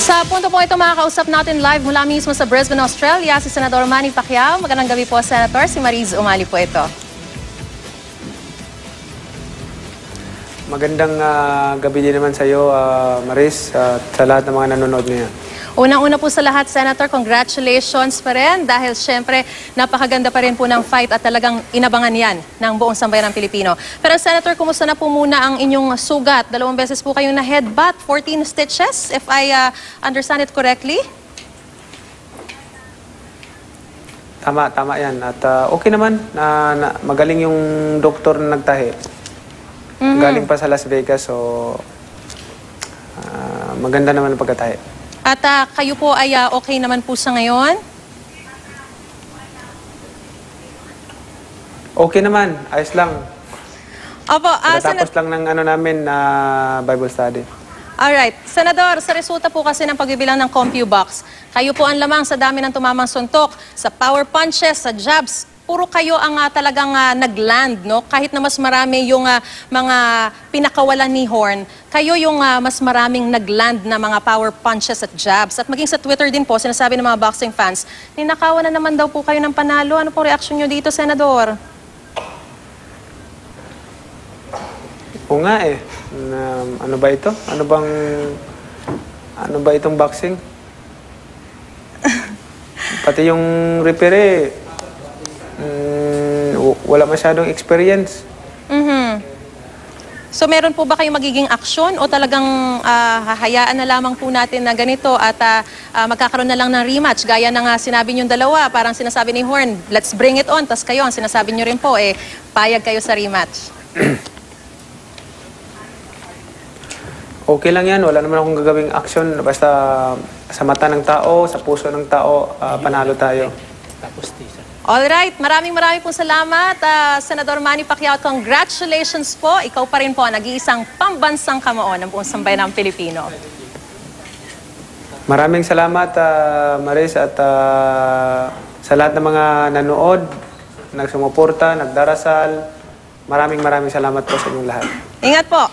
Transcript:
Sa punto po ito makakausap natin live mula mismo sa Brisbane, Australia, si Senador Manny Pacquiao. Magandang gabi po, Senator. Si Mariz Umali po ito. Magandang gabi din naman sa iyo, Mariz, at sa lahat ng mga nanonood ngayon. Unang-una po sa lahat, Senator, congratulations pa rin dahil syempre napakaganda pa rin po ng fight at talagang inabangan yan ng buong sambayan ng Pilipino. Pero Senator, kumusta na po muna ang inyong sugat? 2 beses po kayong na-headbutt, 14 stitches, if I understand it correctly? Tama yan. At okay naman, magaling yung doktor na nagtahi. Galing pa sa Las Vegas, so maganda naman ang pagkatahi. At kayo po ay okay naman po sa ngayon? Okay naman, ayos lang. Opo, Tapos lang ng namin na Bible study. Alright. Senador, sa resulta po kasi ng pagbibilang ng CompuBox, kayo po ang lamang sa dami ng tumamang suntok, sa power punches, sa jabs, puro kayo ang talagang nag-land, no? Kahit na mas marami yung mga pinakawalan ni Horn, kayo yung mas maraming nag-land na mga power punches at jabs. At maging sa Twitter din po, sinasabi ng mga boxing fans, ninakawan na naman daw po kayo ng panalo. Ano po reaksyon nyo dito, Senador? Oo nga eh. Ano ba ito? Ano ba itong boxing? Pati yung referee, wala masyadong experience. So meron po ba kayong magiging aksyon o talagang hahayaan na lamang po natin na ganito at magkakaroon na lang ng rematch? Gaya ng sinabi niyong dalawa, parang sinasabi ni Horn, let's bring it on. Tas kayo, ang sinasabi niyo rin po, payag kayo sa rematch. Okay lang yan. Wala naman akong gagawing action. Basta sa mata ng tao, sa puso ng tao, panalo tayo. Alright, maraming pong salamat, Senador Manny Pacquiao. Congratulations po. Ikaw pa rin po, nag-iisang pambansang kamoon ng buong sambayan ng Pilipino. Maraming salamat, Mariz, at sa lahat ng mga nanood, nagsumuporta, nagdarasal. Maraming salamat po sa inyong lahat. Ingat po.